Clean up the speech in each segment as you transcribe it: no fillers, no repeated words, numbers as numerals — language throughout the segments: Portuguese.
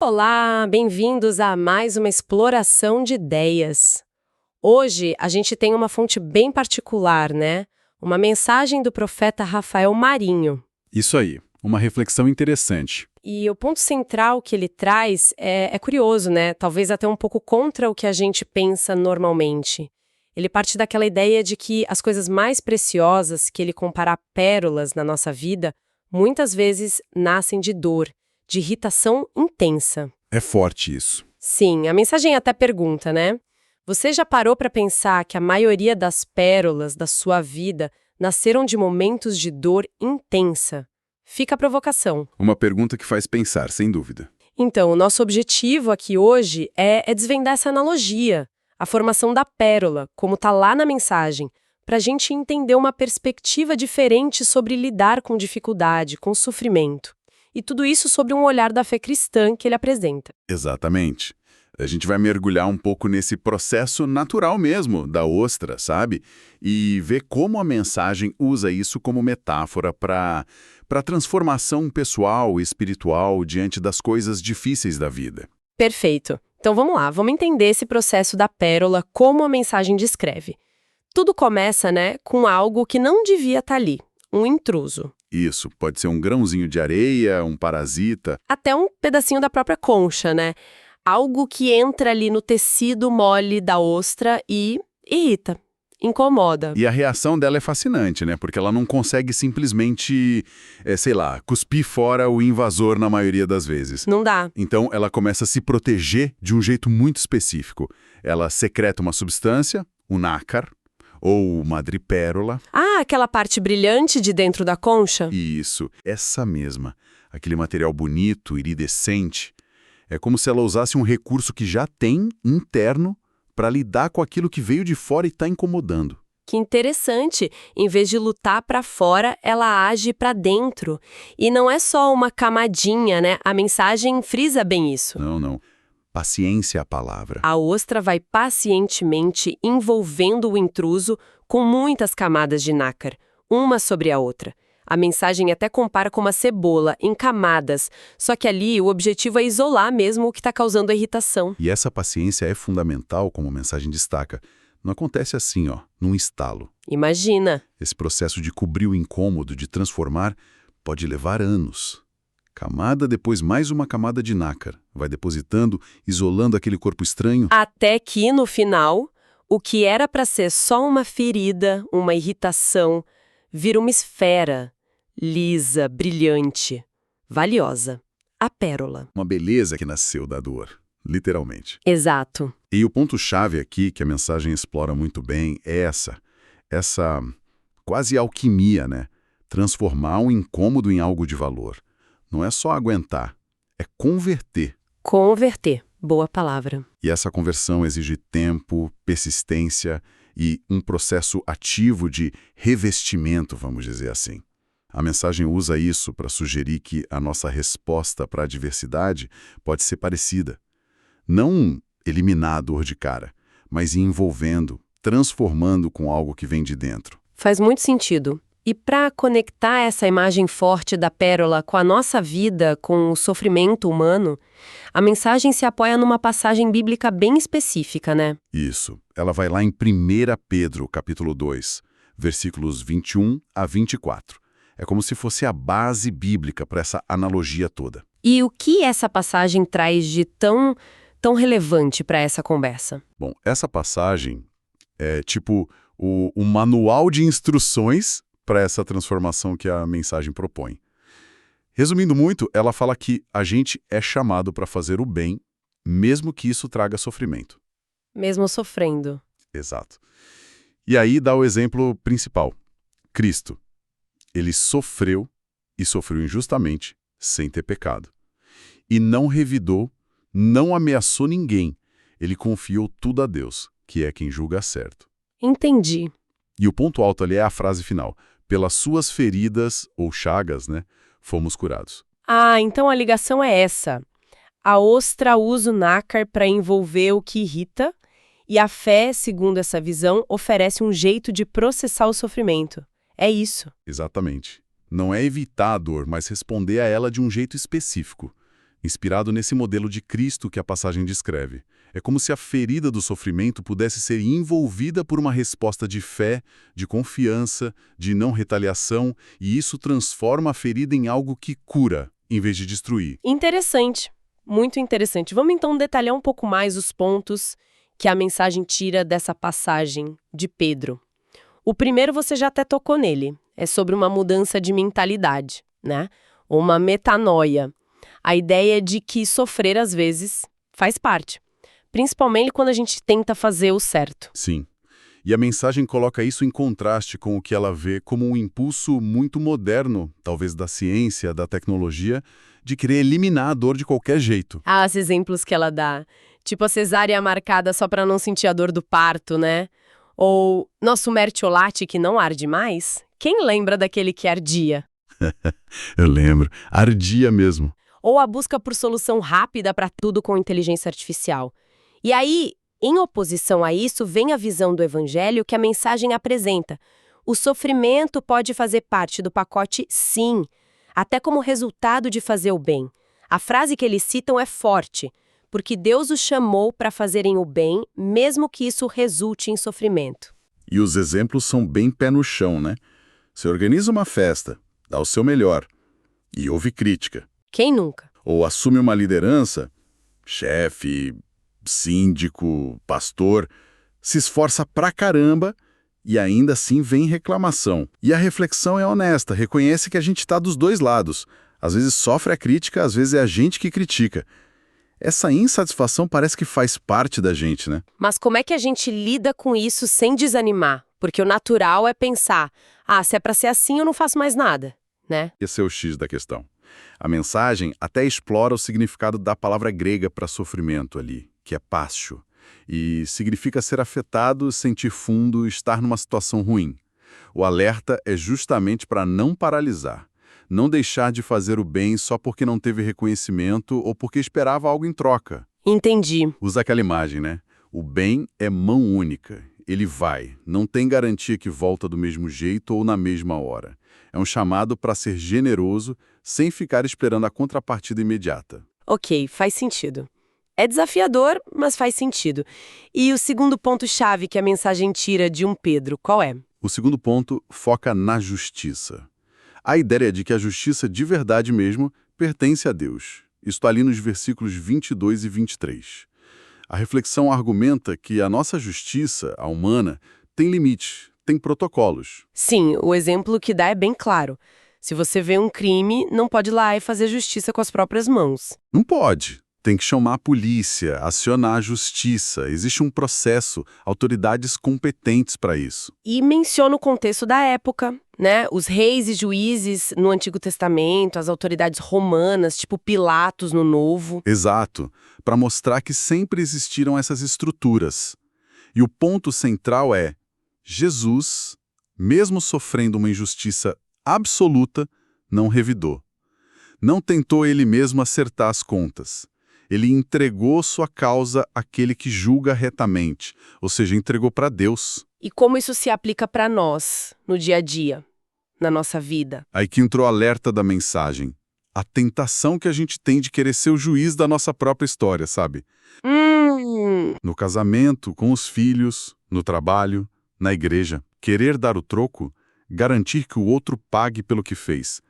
Olá, bem-vindos a mais uma exploração de ideias. Hoje a gente tem uma fonte bem particular, né? Uma mensagem do profeta Rafael Marinho. Isso aí, uma reflexão interessante. E o ponto central que ele traz é curioso, né? Talvez até um pouco contra o que a gente pensa normalmente. Ele parte daquela ideia de que as coisas mais preciosas, que ele compara a pérolas na nossa vida, muitas vezes nascem de dor, de irritação intensa. É forte isso. Sim, a mensagem até pergunta, né? Você já parou para pensar que a maioria das pérolas da sua vida nasceram de momentos de dor intensa? Fica a provocação. Uma pergunta que faz pensar, sem dúvida. Então, o nosso objetivo aqui hoje é desvendar essa analogia, a formação da pérola, como está lá na mensagem, para a gente entender uma perspectiva diferente sobre lidar com dificuldade, com sofrimento. E tudo isso sobre um olhar da fé cristã que ele apresenta. Exatamente. A gente vai mergulhar um pouco nesse processo natural mesmo da ostra, sabe? E ver como a mensagem usa isso como metáfora para transformação pessoal e espiritual diante das coisas difíceis da vida. Perfeito. Então vamos lá, vamos entender esse processo da pérola, como a mensagem descreve. Tudo começa, né, com algo que não devia estar ali, um intruso. Isso, pode ser um grãozinho de areia, um parasita. Até um pedacinho da própria concha, né? Algo que entra ali no tecido mole da ostra e irrita, incomoda. E a reação dela é fascinante, né? Porque ela não consegue simplesmente, cuspir fora o invasor na maioria das vezes. Não dá. Então, ela começa a se proteger de um jeito muito específico. Ela secreta uma substância, o nácar, ou madrepérola. Ah, aquela parte brilhante de dentro da concha? Isso, essa mesma. Aquele material bonito, iridescente. É como se ela usasse um recurso que já tem, interno, para lidar com aquilo que veio de fora e está incomodando. Que interessante. Em vez de lutar para fora, ela age para dentro. E não é só uma camadinha, né? A mensagem frisa bem isso. Não. Paciência é a palavra. A ostra vai pacientemente envolvendo o intruso com muitas camadas de nácar, uma sobre a outra. A mensagem até compara com uma cebola, em camadas, só que ali o objetivo é isolar mesmo o que está causando a irritação. E essa paciência é fundamental, como a mensagem destaca. Não acontece assim, num estalo. Imagina. Esse processo de cobrir o incômodo, de transformar, pode levar anos. Camada depois mais uma camada de nácar. Vai depositando, isolando aquele corpo estranho. Até que, no final, o que era para ser só uma ferida, uma irritação, vira uma esfera, lisa, brilhante, valiosa. A pérola. Uma beleza que nasceu da dor, literalmente. Exato. E o ponto-chave aqui, que a mensagem explora muito bem, é essa quase alquimia, né? Transformar um incômodo em algo de valor. Não é só aguentar, é converter. Converter. Boa palavra. E essa conversão exige tempo, persistência e um processo ativo de revestimento, vamos dizer assim. A mensagem usa isso para sugerir que a nossa resposta para a adversidade pode ser parecida. Não eliminar a dor de cara, mas ir envolvendo, transformando com algo que vem de dentro. Faz muito sentido. E para conectar essa imagem forte da pérola com a nossa vida, com o sofrimento humano, a mensagem se apoia numa passagem bíblica bem específica, né? Isso. Ela vai lá em 1 Pedro, capítulo 2, versículos 21 a 24. É como se fosse a base bíblica para essa analogia toda. E o que essa passagem traz de tão relevante para essa conversa? Bom, essa passagem é tipo o manual de instruções para essa transformação que a mensagem propõe. Resumindo muito, ela fala que a gente é chamado para fazer o bem, mesmo que isso traga sofrimento. Mesmo sofrendo. Exato. E aí dá o exemplo principal. Cristo. Ele sofreu, e sofreu injustamente, sem ter pecado. E não revidou, não ameaçou ninguém. Ele confiou tudo a Deus, que é quem julga certo. Entendi. E o ponto alto ali é a frase final. Pelas suas feridas, ou chagas, né, fomos curados. Ah, então a ligação é essa. A ostra usa o nácar para envolver o que irrita, e a fé, segundo essa visão, oferece um jeito de processar o sofrimento. É isso. Exatamente. Não é evitar a dor, mas responder a ela de um jeito específico. inspirado nesse modelo de Cristo que a passagem descreve. É como se a ferida do sofrimento pudesse ser envolvida por uma resposta de fé, de confiança, de não retaliação, e isso transforma a ferida em algo que cura, em vez de destruir. Interessante, muito interessante. Vamos então detalhar um pouco mais os pontos que a mensagem tira dessa passagem de Pedro. O primeiro você já até tocou nele, é sobre uma mudança de mentalidade, né? Uma metanoia. A ideia de que sofrer às vezes faz parte. Principalmente quando a gente tenta fazer o certo. Sim. E a mensagem coloca isso em contraste com o que ela vê como um impulso muito moderno, talvez da ciência, da tecnologia, de querer eliminar a dor de qualquer jeito. Ah, os exemplos que ela dá. Tipo a cesárea marcada só para não sentir a dor do parto, né? Ou nosso mertiolate que não arde mais? Quem lembra daquele que ardia? Eu lembro. Ardia mesmo. Ou a busca por solução rápida para tudo com inteligência artificial. E aí, em oposição a isso, vem a visão do evangelho que a mensagem apresenta. O sofrimento pode fazer parte do pacote, sim, até como resultado de fazer o bem. A frase que eles citam é forte, porque Deus os chamou para fazerem o bem, mesmo que isso resulte em sofrimento. E os exemplos são bem pé no chão, né? Você organiza uma festa, dá o seu melhor, e houve crítica. Quem nunca? Ou assume uma liderança, chefe, síndico, pastor, se esforça pra caramba e ainda assim vem reclamação. E a reflexão é honesta, reconhece que a gente está dos dois lados. Às vezes sofre a crítica, às vezes é a gente que critica. Essa insatisfação parece que faz parte da gente, né? Mas como é que a gente lida com isso sem desanimar? Porque o natural é pensar, se é para ser assim eu não faço mais nada, né? Esse é o X da questão. A mensagem até explora o significado da palavra grega para sofrimento ali, que é pássio, e significa ser afetado, sentir fundo, estar numa situação ruim. O alerta é justamente para não paralisar, não deixar de fazer o bem só porque não teve reconhecimento ou porque esperava algo em troca. Entendi. Usa aquela imagem, né? O bem é mão única. Ele vai, não tem garantia que volta do mesmo jeito ou na mesma hora. É um chamado para ser generoso, sem ficar esperando a contrapartida imediata. Ok, faz sentido. É desafiador, mas faz sentido. E o segundo ponto-chave que a mensagem tira de 1 Pedro, qual é? O segundo ponto foca na justiça. A ideia de que a justiça de verdade mesmo pertence a Deus. Isso está ali nos versículos 22 e 23. A reflexão argumenta que a nossa justiça, a humana, tem limite, tem protocolos. Sim, o exemplo que dá é bem claro. Se você vê um crime, não pode ir lá e fazer justiça com as próprias mãos. Não pode. Tem que chamar a polícia, acionar a justiça. Existe um processo, autoridades competentes para isso. E menciona o contexto da época, né? Os reis e juízes no Antigo Testamento, as autoridades romanas, tipo Pilatos no Novo. Exato, para mostrar que sempre existiram essas estruturas. E o ponto central é: Jesus, mesmo sofrendo uma injustiça absoluta, não revidou. Não tentou ele mesmo acertar as contas. Ele entregou sua causa àquele que julga retamente, ou seja, entregou para Deus. E como isso se aplica para nós, no dia a dia, na nossa vida? Aí que entrou o alerta da mensagem. A tentação que a gente tem de querer ser o juiz da nossa própria história, sabe? No casamento, com os filhos, no trabalho, na igreja. Querer dar o troco, garantir que o outro pague pelo que fez.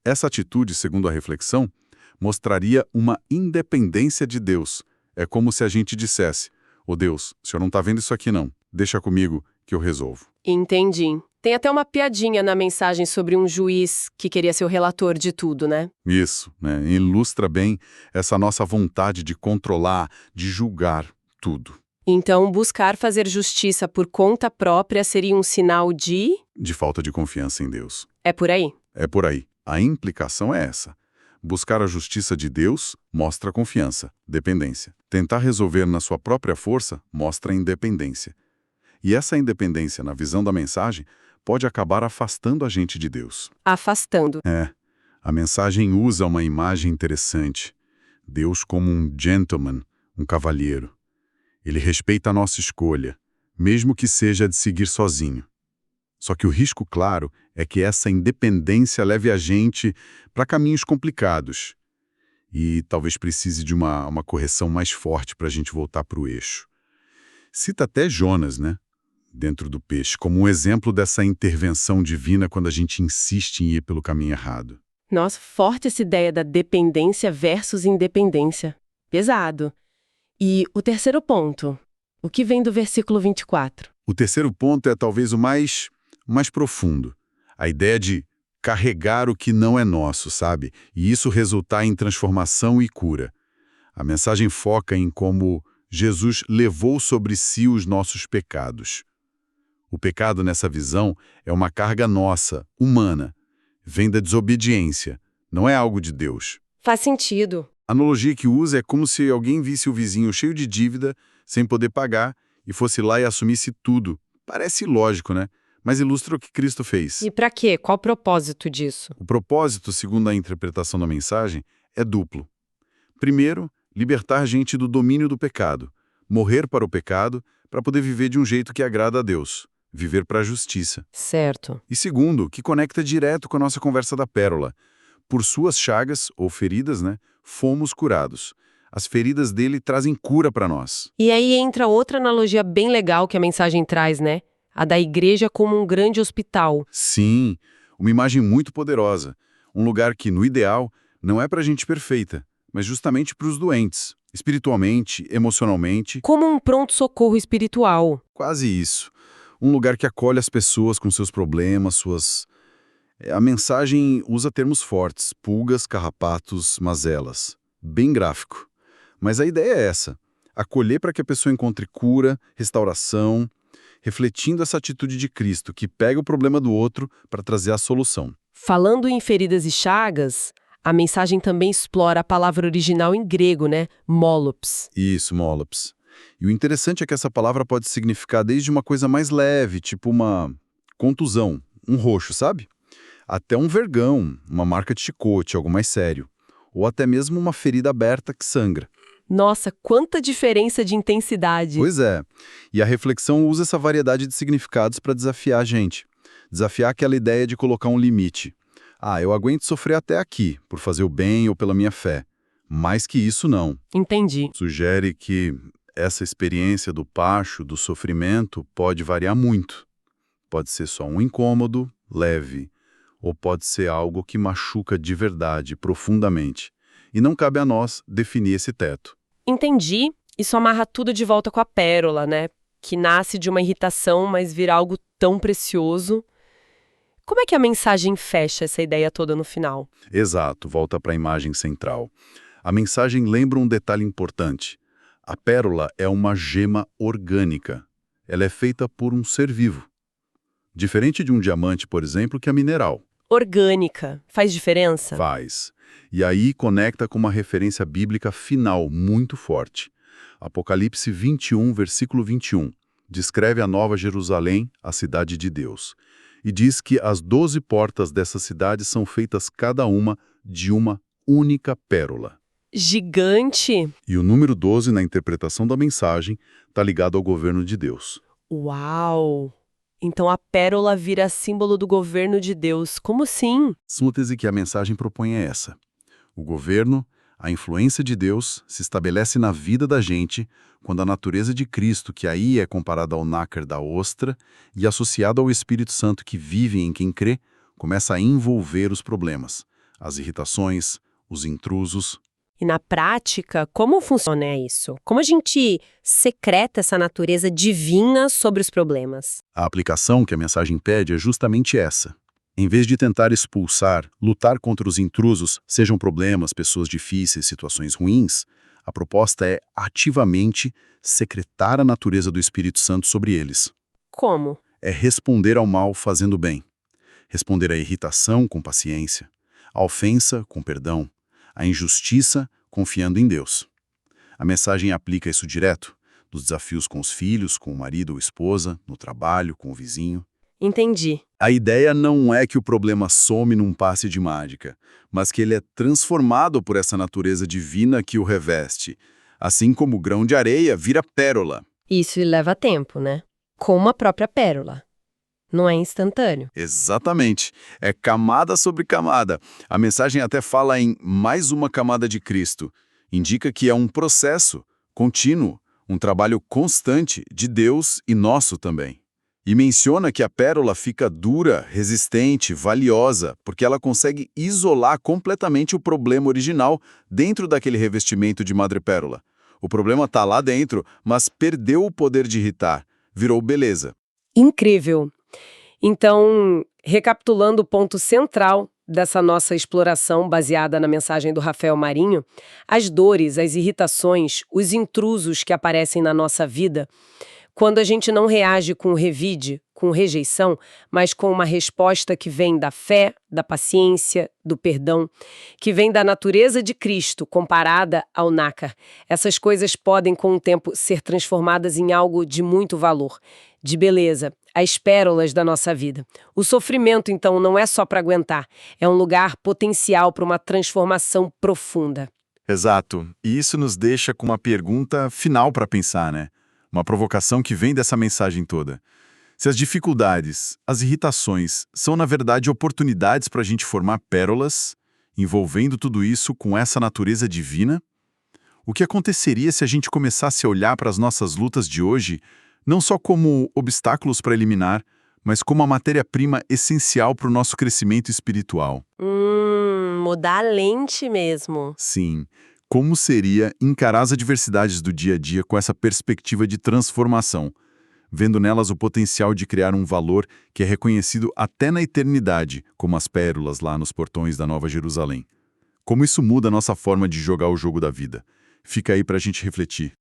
Essa atitude, segundo a reflexão, mostraria uma independência de Deus. É como se a gente dissesse: "Ô Deus, o senhor não está vendo isso aqui não. Deixa comigo que eu resolvo." Entendi. Tem até uma piadinha na mensagem sobre um juiz que queria ser o relator de tudo, né? Isso, né? Ilustra bem essa nossa vontade de controlar, de julgar tudo. Então, buscar fazer justiça por conta própria seria um sinal de falta de confiança em Deus. É por aí? É por aí. A implicação é essa. Buscar a justiça de Deus mostra confiança, dependência. Tentar resolver na sua própria força mostra independência. E essa independência, na visão da mensagem, pode acabar afastando a gente de Deus. Afastando. A mensagem usa uma imagem interessante. Deus como um gentleman, um cavalheiro. Ele respeita a nossa escolha, mesmo que seja de seguir sozinho. Só que o risco, claro, é que essa independência leve a gente para caminhos complicados. e talvez precise de uma correção mais forte para a gente voltar para o eixo. Cita até Jonas, né? Dentro do peixe, como um exemplo dessa intervenção divina quando a gente insiste em ir pelo caminho errado. Nossa, forte essa ideia da dependência versus independência. Pesado. E o terceiro ponto, o que vem do versículo 24? O terceiro ponto é talvez o mais profundo. A ideia de carregar o que não é nosso, sabe? E isso resultar em transformação e cura. A mensagem foca em como Jesus levou sobre si os nossos pecados. O pecado, nessa visão, é uma carga nossa, humana. Vem da desobediência, não é algo de Deus. Faz sentido. A analogia que usa é como se alguém visse o vizinho cheio de dívida, sem poder pagar, e fosse lá e assumisse tudo. Parece ilógico, né? Mas ilustra o que Cristo fez. E para quê? Qual o propósito disso? O propósito, segundo a interpretação da mensagem, é duplo. Primeiro, libertar a gente do domínio do pecado, morrer para o pecado para poder viver de um jeito que agrada a Deus, viver para a justiça. Certo. E segundo, que conecta direto com a nossa conversa da pérola. Por suas chagas, ou feridas, né, fomos curados. As feridas dele trazem cura para nós. E aí entra outra analogia bem legal que a mensagem traz, né? A da igreja como um grande hospital. Sim, uma imagem muito poderosa. Um lugar que, no ideal, não é para gente perfeita, mas justamente para os doentes, espiritualmente, emocionalmente. Como um pronto-socorro espiritual. Quase isso. Um lugar que acolhe as pessoas com seus problemas, suas... A mensagem usa termos fortes, pulgas, carrapatos, mazelas. Bem gráfico. Mas a ideia é essa, acolher para que a pessoa encontre cura, restauração, refletindo essa atitude de Cristo, que pega o problema do outro para trazer a solução. Falando em feridas e chagas, a mensagem também explora a palavra original em grego, né? Molops. Isso, molops. E o interessante é que essa palavra pode significar desde uma coisa mais leve, tipo uma contusão, um roxo, sabe? Até um vergão, uma marca de chicote, algo mais sério. Ou até mesmo uma ferida aberta que sangra. Nossa, quanta diferença de intensidade. Pois é. E a reflexão usa essa variedade de significados para desafiar a gente. Desafiar aquela ideia de colocar um limite. Ah, eu aguento sofrer até aqui, por fazer o bem ou pela minha fé. Mais que isso, não. Entendi. Sugere que essa experiência do pacho, do sofrimento, pode variar muito. Pode ser só um incômodo, leve, ou pode ser algo que machuca de verdade, profundamente. E não cabe a nós definir esse teto. Entendi. Isso amarra tudo de volta com a pérola, né? Que nasce de uma irritação, mas vira algo tão precioso. Como é que a mensagem fecha essa ideia toda no final? Exato, volta para a imagem central. A mensagem lembra um detalhe importante. A pérola é uma gema orgânica. Ela é feita por um ser vivo. Diferente de um diamante, por exemplo, que é mineral. Orgânica. Faz diferença? Faz. E aí conecta com uma referência bíblica final muito forte. Apocalipse 21, versículo 21, descreve a Nova Jerusalém, a cidade de Deus. E diz que as 12 portas dessa cidade são feitas cada uma de uma única pérola. Gigante! E o número 12, na interpretação da mensagem, está ligado ao governo de Deus. Uau! Então a pérola vira símbolo do governo de Deus. Como assim? A síntese que a mensagem propõe é essa. O governo, a influência de Deus, se estabelece na vida da gente quando a natureza de Cristo, que aí é comparada ao nácar da ostra, e associada ao Espírito Santo que vive em quem crê, começa a envolver os problemas, as irritações, os intrusos. E na prática, como funciona isso? Como a gente secreta essa natureza divina sobre os problemas? A aplicação que a mensagem pede é justamente essa. Em vez de tentar expulsar, lutar contra os intrusos, sejam problemas, pessoas difíceis, situações ruins, a proposta é ativamente secretar a natureza do Espírito Santo sobre eles. Como? É responder ao mal fazendo bem. Responder à irritação com paciência, à ofensa com perdão, à injustiça confiando em Deus. A mensagem aplica isso direto, nos desafios com os filhos, com o marido ou esposa, no trabalho, com o vizinho. Entendi. A ideia não é que o problema some num passe de mágica, mas que ele é transformado por essa natureza divina que o reveste, assim como o grão de areia vira pérola. Isso leva tempo, né? Como a própria pérola. Não é instantâneo. Exatamente. É camada sobre camada. A mensagem até fala em mais uma camada de Cristo. Indica que é um processo contínuo, um trabalho constante de Deus e nosso também. E menciona que a pérola fica dura, resistente, valiosa, porque ela consegue isolar completamente o problema original dentro daquele revestimento de madrepérola. O problema está lá dentro, mas perdeu o poder de irritar, virou beleza. Incrível. Então, recapitulando o ponto central dessa nossa exploração baseada na mensagem do Rafael Marinho, as dores, as irritações, os intrusos que aparecem na nossa vida, quando a gente não reage com revide, com rejeição, mas com uma resposta que vem da fé, da paciência, do perdão, que vem da natureza de Cristo comparada ao nácar. Essas coisas podem, com o tempo, ser transformadas em algo de muito valor, de beleza, as pérolas da nossa vida. O sofrimento, então, não é só para aguentar, é um lugar potencial para uma transformação profunda. Exato. E isso nos deixa com uma pergunta final para pensar, né? Uma provocação que vem dessa mensagem toda. Se as dificuldades, as irritações, são na verdade oportunidades para a gente formar pérolas, envolvendo tudo isso com essa natureza divina, o que aconteceria se a gente começasse a olhar para as nossas lutas de hoje não só como obstáculos para eliminar, mas como a matéria-prima essencial para o nosso crescimento espiritual? Mudar a lente mesmo. Sim. Como seria encarar as adversidades do dia a dia com essa perspectiva de transformação, vendo nelas o potencial de criar um valor que é reconhecido até na eternidade, como as pérolas lá nos portões da Nova Jerusalém? Como isso muda a nossa forma de jogar o jogo da vida? Fica aí para a gente refletir.